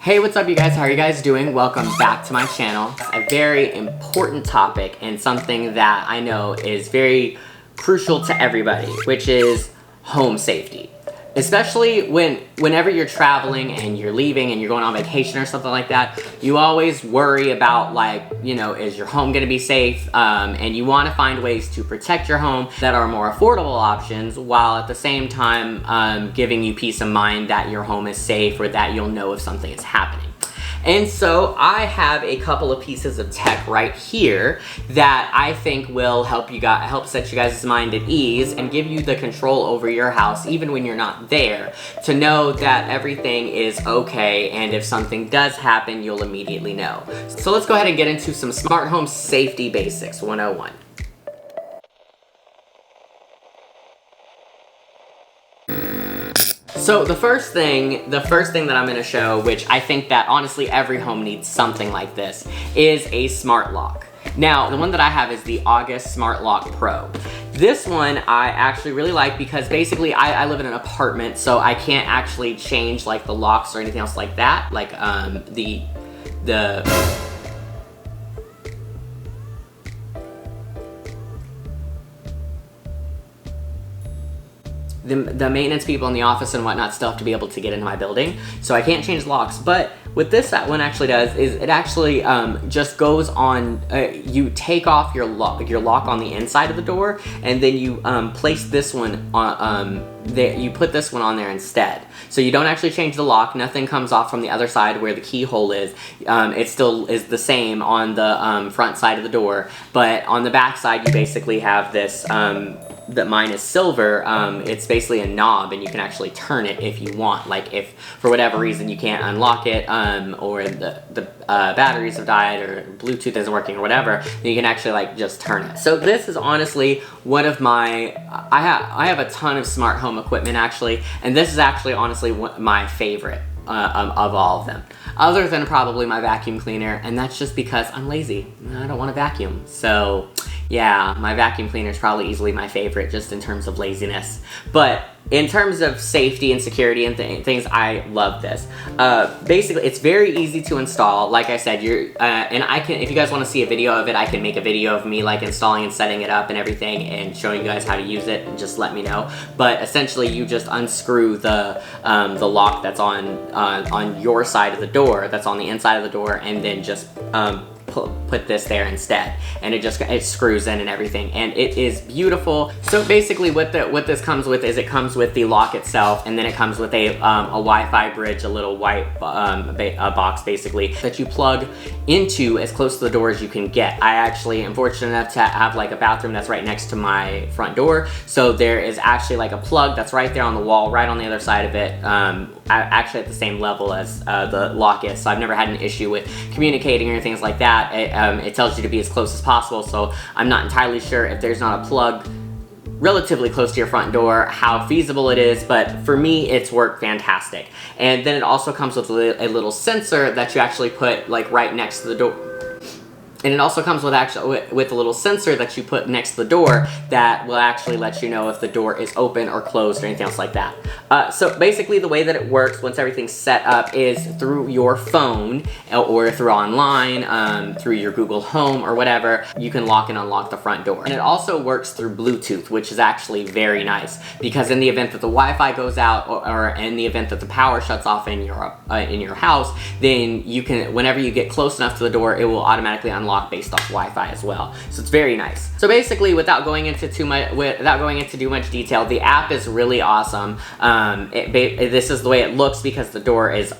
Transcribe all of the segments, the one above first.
Hey, what's up you guys? How are you guys doing? Welcome back to my channel. A very important topic and something that I know is very crucial to everybody, which is home safety. Especially whenever you're traveling and you're leaving and you're going on vacation or something like that, you always worry about, like, you know, is your home gonna be safe? And you wanna find ways to protect your home that are more affordable options, while at the same time giving you peace of mind that your home is safe or that you'll know if something is happening. And so I have a couple of pieces of tech right here that I think will help set you guys' mind at ease and give you the control over your house even when you're not there, to know that everything is okay, and if something does happen, you'll immediately know. So let's go ahead and get into some smart home safety basics 101. So the first thing that I'm gonna show, which I think that honestly every home needs something like this, is a smart lock. Now, the one that I have is the August Smart Lock Pro. This one I actually really like because basically I live in an apartment, so I can't actually change like the locks or anything else like that. Like the maintenance people in the office and whatnot still have to be able to get into my building, so I can't change locks. But what this one actually does is it actually just goes on, you take off your lock on the inside of the door, and then you place this one on, you put this one on there instead. So you don't actually change the lock, nothing comes off from the other side where the keyhole is. It still is the same on the front side of the door, but on the back side you basically have this, that mine is silver. It's basically a knob, and you can actually turn it if you want. Like if for whatever reason you can't unlock it, or the batteries have died, or Bluetooth isn't working or whatever, then you can actually like just turn it. So this is honestly one of my, I have a ton of smart home equipment actually, and this is actually honestly my favorite of all of them, other than probably my vacuum cleaner, and that's just because I'm lazy and I don't want to vacuum. So yeah, my vacuum cleaner is probably easily my favorite just in terms of laziness. But in terms of safety and security and things, I love this. Basically, it's very easy to install. Like I said, and I can, if you guys want to see a video of it, I can make a video of me like installing and setting it up and everything and showing you guys how to use it, and just let me know. But essentially, you just unscrew the lock that's on your side of the door, that's on the inside of the door, and then just put this there instead, and it screws in and everything, and it is beautiful. So basically what this comes with is, it comes with the lock itself, and then it comes with a Wi-Fi bridge, a little white box basically that you plug into as close to the door as you can get. I actually am fortunate enough to have like a bathroom that's right next to my front door, so there is actually like a plug that's right there on the wall, right on the other side of it, actually at the same level as the lock is, so I've never had an issue with communicating or things like that. It tells you to be as close as possible, so I'm not entirely sure if there's not a plug relatively close to your front door how feasible it is, but for me it's worked fantastic. And then it also comes with a little sensor that you actually put like right next to the door. And it also comes with a little sensor that you put next to the door that will actually let you know if the door is open or closed or anything else like that. So basically the way that it works once everything's set up is through your phone or through online, through your Google Home or whatever, you can lock and unlock the front door. And it also works through Bluetooth, which is actually very nice, because in the event that the Wi-Fi goes out, or in the event that the power shuts off in your house, then you can, whenever you get close enough to the door, it will automatically unlock based off Wi-Fi as well. So it's very nice. So basically, without going into too much detail, the app is really awesome. This is the way it looks because the door is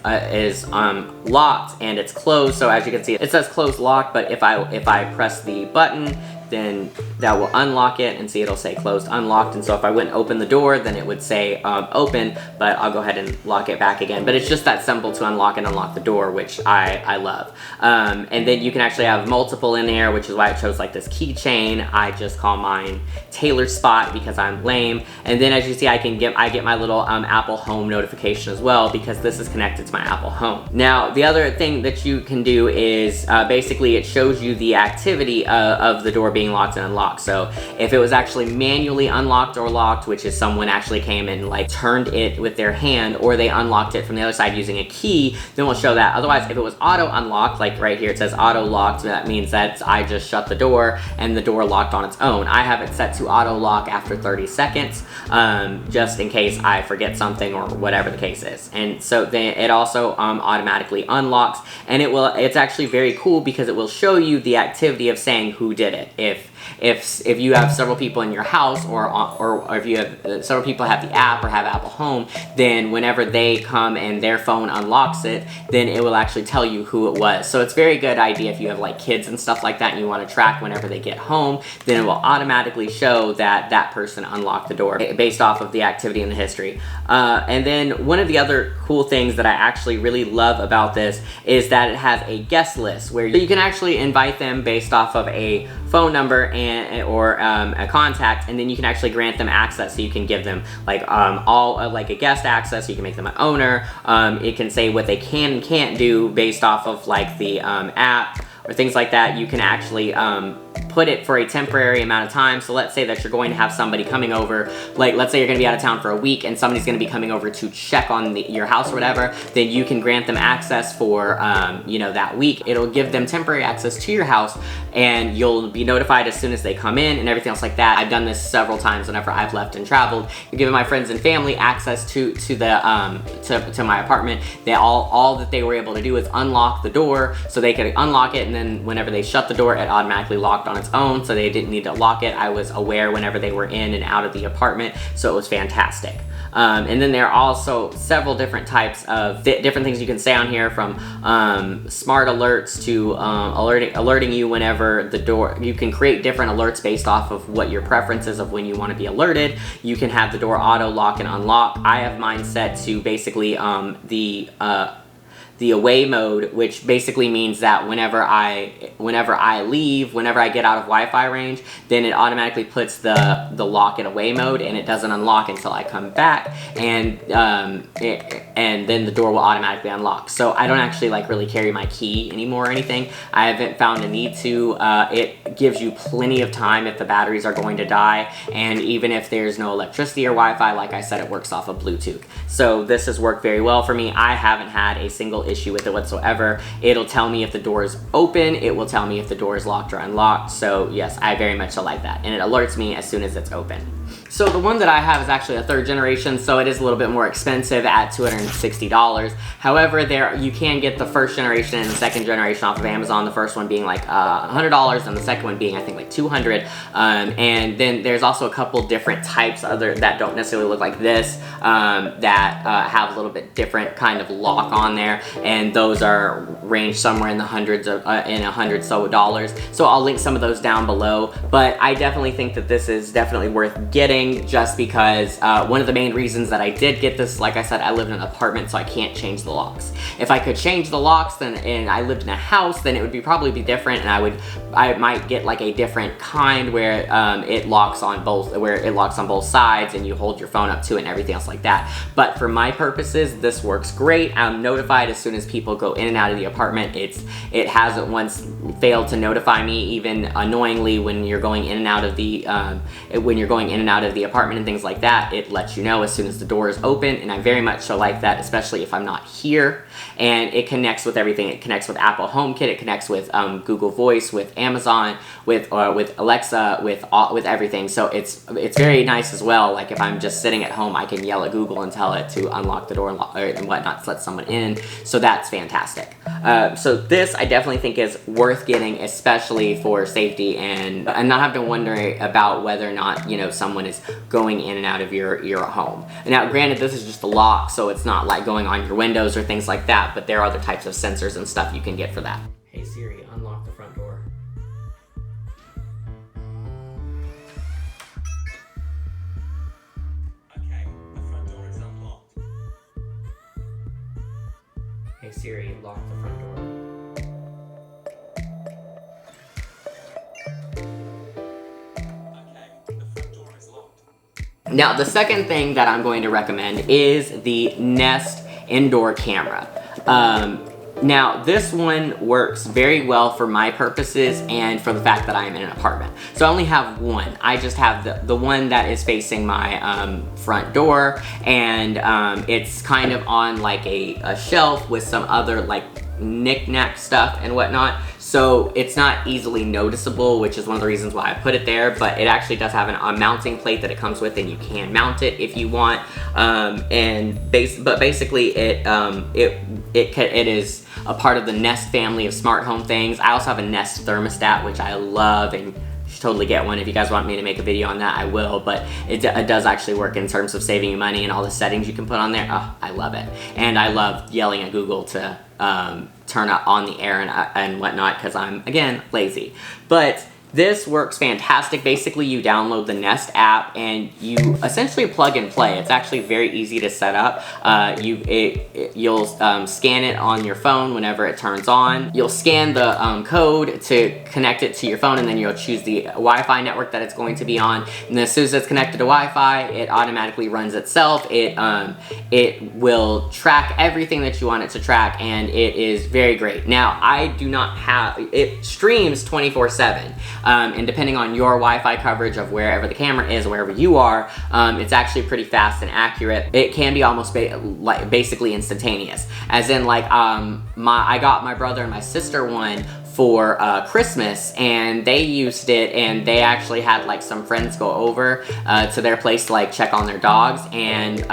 locked and it's closed. So as you can see, it says closed lock, but if I press the button, then that will unlock it, and see it'll say closed unlocked. And so if I went and open the door, then it would say open, but I'll go ahead and lock it back again. But it's just that simple to unlock and unlock the door, which I love. And then you can actually have multiple in there, which is why it shows like this keychain. I just call mine Taylor Spot because I'm lame. And then as you see, I get my little Apple Home notification as well, because this is connected to my Apple Home. Now the other thing that you can do is basically it shows you the activity of the door being locked and unlocked. So if it was actually manually unlocked or locked, which is someone actually came and like turned it with their hand, or they unlocked it from the other side using a key, then we'll show that. Otherwise, if it was auto unlocked, like right here it says auto locked, that means that I just shut the door and the door locked on its own. I have it set to auto lock after 30 seconds, just in case I forget something or whatever the case is. And so then it also automatically unlocks, and it's actually very cool because it will show you the activity of saying who did it. If you have several people in your house, or if you have several people have the app or have Apple Home, then whenever they come and their phone unlocks it, then it will actually tell you who it was. So it's a very good idea if you have like kids and stuff like that and you want to track whenever they get home, then it will automatically show that that person unlocked the door based off of the activity in the history. And then one of the other cool things that I actually really love about this is that it has a guest list where you can actually invite them based off of a phone number or a contact, and then you can actually grant them access. So you can give them like like a guest access. You can make them an owner. It can say what they can and can't do based off of like the app or things like that. You can actually put it for a temporary amount of time. So let's say that you're going to have somebody coming over, like let's say you're going to be out of town for a week and somebody's going to be coming over to check on your house or whatever, then you can grant them access for you know, that week. It'll give them temporary access to your house, and you'll be notified as soon as they come in and everything else like that. I've done this several times whenever I've left and traveled. You're giving my friends and family access to my apartment. All that they were able to do is unlock the door, so they could unlock it, and then whenever they shut the door, it automatically locked on its own, so they didn't need to lock it. I was aware whenever they were in and out of the apartment, so it was fantastic. And then there are also several different types of different things you can say on here, from smart alerts to alerting you whenever the door. You can create different alerts based off of what your preferences of when you want to be alerted. You can have the door auto lock and unlock. I have mine set to basically the away mode, which basically means that whenever I leave, whenever I get out of Wi-Fi range, then it automatically puts the lock in away mode, and it doesn't unlock until I come back, and then the door will automatically unlock. So I don't actually like really carry my key anymore or anything. I haven't found a need to. It gives you plenty of time if the batteries are going to die, and even if there's no electricity or Wi-Fi, like I said, it works off of Bluetooth. So this has worked very well for me. I haven't had a single issue with it whatsoever. It'll tell me if the door is open. It will tell me if the door is locked or unlocked. So yes, I very much like that, and it alerts me as soon as it's open. So the one that I have is actually a 3rd generation, so it is a little bit more expensive at $260. However, you can get the 1st generation and the 2nd generation off of Amazon. The first one being like $100, and the second one being I think like $200. And then there's also a couple different types that don't necessarily look like this, that have a little bit different kind of lock on there, and those are ranged somewhere in the hundreds of dollars. So I'll link some of those down below. But I definitely think that this is definitely worth getting, just because one of the main reasons that I did get this, like I said, I live in an apartment, so I can't change the locks. If I could change the locks, and I lived in a house, then it would probably be different, and I might get like a different kind where it locks on both sides, and you hold your phone up to it and everything else like that. But for my purposes, this works great. I'm notified as soon as people go in and out of the apartment. It hasn't once failed to notify me, even annoyingly when you're going in and out of the apartment and things like that. It lets you know as soon as the door is open, and I very much so like that, especially if I'm not here. And it connects with everything. It connects with Apple HomeKit. It connects with Google Voice, with Amazon, with Alexa, with everything. So it's very nice as well. Like if I'm just sitting at home, I can yell at Google and tell it to unlock the door and whatnot to let someone in. So that's fantastic. So this I definitely think is worth getting, especially for safety and not have to wonder about whether or not, you know, someone is going in and out of your home. Now, granted, this is just a lock, so it's not like going on your windows or things like that, but there are other types of sensors and stuff you can get for that. Hey Siri, unlock the front door. Okay, the front door is unlocked. Hey Siri, lock the front door. Now, the second thing that I'm going to recommend is the Nest indoor camera. Now, this one works very well for my purposes and for the fact that I am in an apartment. So I only have one. I just have the one that is facing my front door, and it's kind of on like a shelf with some other like knick-knack stuff and whatnot. So it's not easily noticeable, which is one of the reasons why I put it there, but it actually does have a mounting plate that it comes with, and you can mount it if you want. But basically it is a part of the Nest family of smart home things. I also have a Nest thermostat, which I love, and you should totally get one. If you guys want me to make a video on that, I will, but it does actually work in terms of saving you money and all the settings you can put on there. Oh, I love it. And I love yelling at Google to turn it on the air and whatnot, because I'm, again, lazy. But this works fantastic. Basically, you download the Nest app and you essentially plug and play. It's actually very easy to set up. You'll scan it on your phone whenever it turns on. You'll scan the code to connect it to your phone, and then you'll choose the Wi-Fi network that it's going to be on. And as soon as it's connected to Wi-Fi, it automatically runs itself. It will track everything that you want it to track, and it is very great. Now, I do not have, it streams 24/7. And depending on your Wi-Fi coverage of wherever the camera is, wherever you are, it's actually pretty fast and accurate. It can be almost basically instantaneous. As in, like, I got my brother and my sister one for Christmas, and they used it, and they actually had like some friends go over to their place to like check on their dogs, and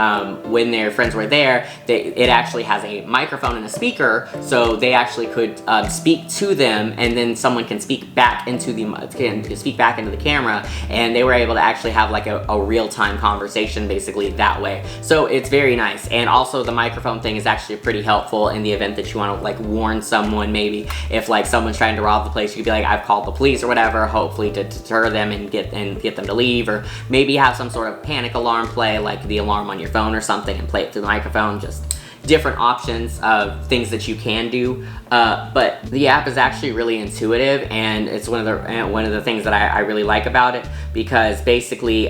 when their friends were there, it actually has a microphone and a speaker, so they actually could speak to them, and then someone can speak back into the camera, and they were able to actually have like a real-time conversation basically that way. So it's very nice. And also the microphone thing is actually pretty helpful in the event that you want to like warn someone, maybe if like someone's trying to rob the place, you could be like, I've called the police or whatever, hopefully to deter them and get them to leave, or maybe have some sort of panic alarm play, like the alarm on your phone or something, and play it through the microphone. Just different options of things that you can do. But the app is actually really intuitive, and it's one of the things that I really like about it, because basically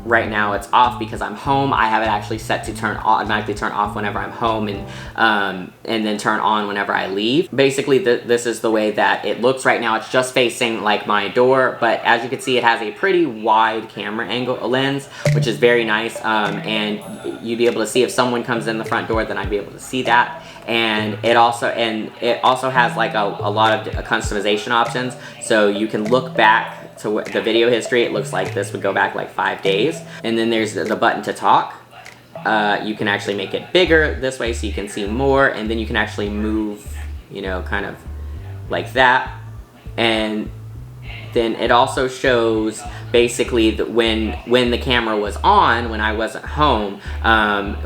right now it's off because I'm home. I have it actually set to automatically turn off whenever I'm home, and then turn on whenever I leave. Basically, this is the way that it looks right now. It's just facing like my door, but as you can see, it has a pretty wide camera angle lens, which is very nice. And you'd be able to see if someone comes in the front door, then I'd be able to see that. And it also has like a lot of customization options, so you can look back to the video history. It looks like this would go back like 5 days. And then there's the button to talk. You can actually make it bigger this way so you can see more, and then you can actually move, you know, kind of like that. And then it also shows basically that when the camera was on, when I wasn't home,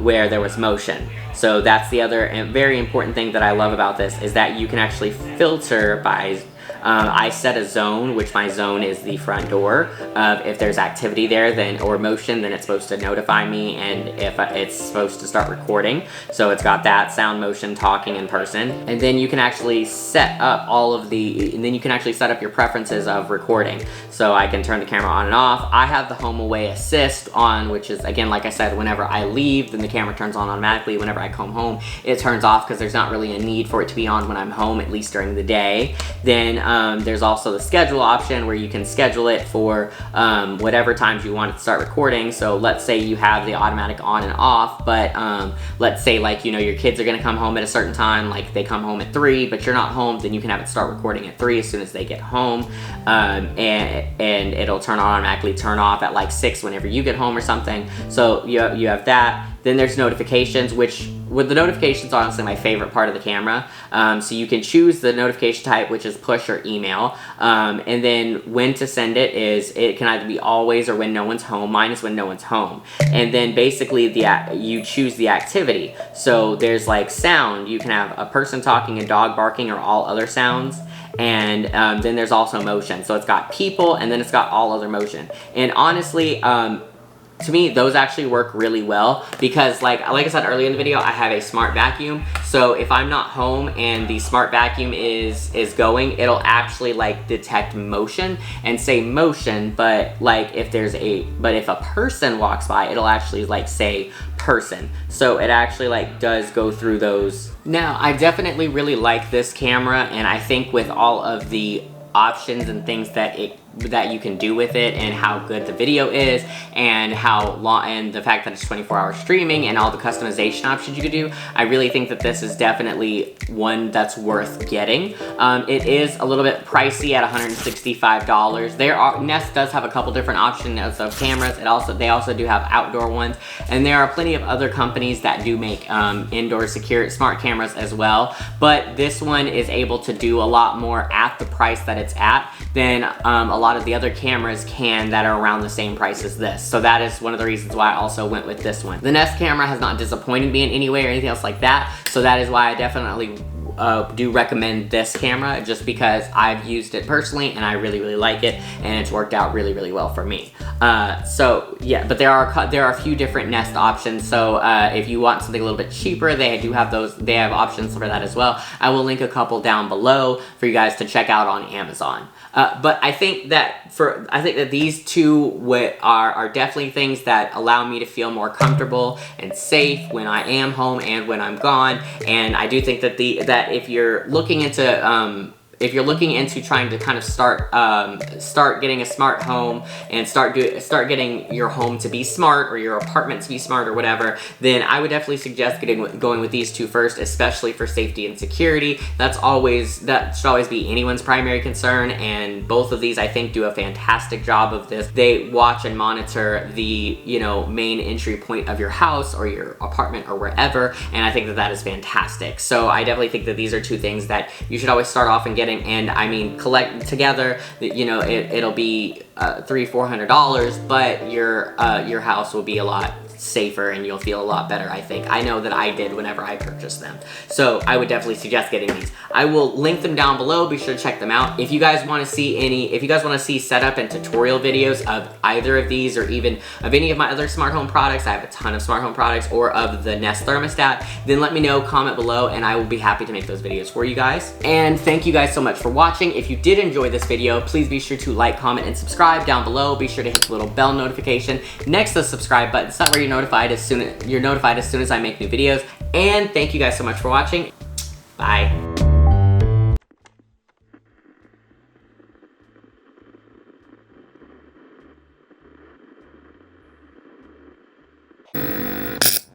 where there was motion. So that's the other and very important thing that I love about this, is that you can actually filter by I set a zone, which my zone is the front door. If there's activity there, or motion, then it's supposed to notify me, and if it's supposed to start recording. So it's got that sound, motion, talking, in person. And then you can actually set up set up your preferences of recording. So I can turn the camera on and off. I have the home away assist on, which is, again, like I said, whenever I leave, then the camera turns on automatically. Whenever I come home, it turns off, because there's not really a need for it to be on when I'm home, at least during the day. Then there's also the schedule option, where you can schedule it for whatever times you want it to start recording. So let's say you have the automatic on and off, but let's say, like, you know, your kids are gonna come home at a certain time, like they come home at 3, but you're not home, then you can have it start recording at 3 as soon as they get home, and it'll automatically turn off at like 6 whenever you get home or something. So you have that. Then there's notifications, which with the notifications, honestly, my favorite part of the camera. So you can choose the notification type, which is push or email. And then when to send it can either be always or when no one's home. Mine is when no one's home. And then basically you choose the activity. So there's like sound. You can have a person talking, a dog barking, or all other sounds. And then there's also motion. So it's got people, and then it's got all other motion. And honestly, to me, those actually work really well because like I said earlier in the video, I have a smart vacuum. So if I'm not home and the smart vacuum is going, it'll actually like detect motion and say motion, but like if a person walks by, it'll actually like say person. So it actually like does go through those. Now, I definitely really like this camera, and I think with all of the options and things that you can do with it, and how good the video is, and how long, and the fact that it's 24-hour streaming and all the customization options you could do, I really think that this is definitely one that's worth getting. It is a little bit pricey at $165. Nest does have a couple different options of cameras. They also do have outdoor ones, and there are plenty of other companies that do make indoor secure smart cameras as well, but this one is able to do a lot more at the price that it's at than a lot of the other cameras can that are around the same price as this. So that is one of the reasons why I also went with this one. The Nest camera has not disappointed me in any way or anything else like that, so that is why I definitely do recommend this camera, just because I've used it personally and I really, really like it, and it's worked out really, really well for me. So yeah, but there are a few different Nest options. So if you want something a little bit cheaper, they do have those. They have options for that as well. I will link a couple down below for you guys to check out on Amazon. But I think that these two are definitely things that allow me to feel more comfortable and safe when I am home and when I'm gone. And I do think that if you're looking into trying to kind of start getting a smart home and start getting your home to be smart, or your apartment to be smart, or whatever, then I would definitely suggest going with these two first, especially for safety and security. That should always be anyone's primary concern, and both of these I think do a fantastic job of this. They watch and monitor the main entry point of your house or your apartment or wherever, and I think that is fantastic. So I definitely think that these are two things that you should always start off and get. And I mean, collect together, it'll be $300-400, but your house will be a lot safer and you'll feel a lot better, I think. I know that I did whenever I purchased them. So I would definitely suggest getting these. I will link them down below. Be sure to check them out. If you guys want to see setup and tutorial videos of either of these, or even of any of my other smart home products, I have a ton of smart home products, or of the Nest thermostat, then let me know, comment below, and I will be happy to make those videos for you guys. And thank you guys so much for watching. If you did enjoy this video, please be sure to like, comment, and subscribe down below. Be sure to hit the little bell notification next to the subscribe button, so that way you're notified as soon as I make new videos. And thank you guys so much for watching. Bye.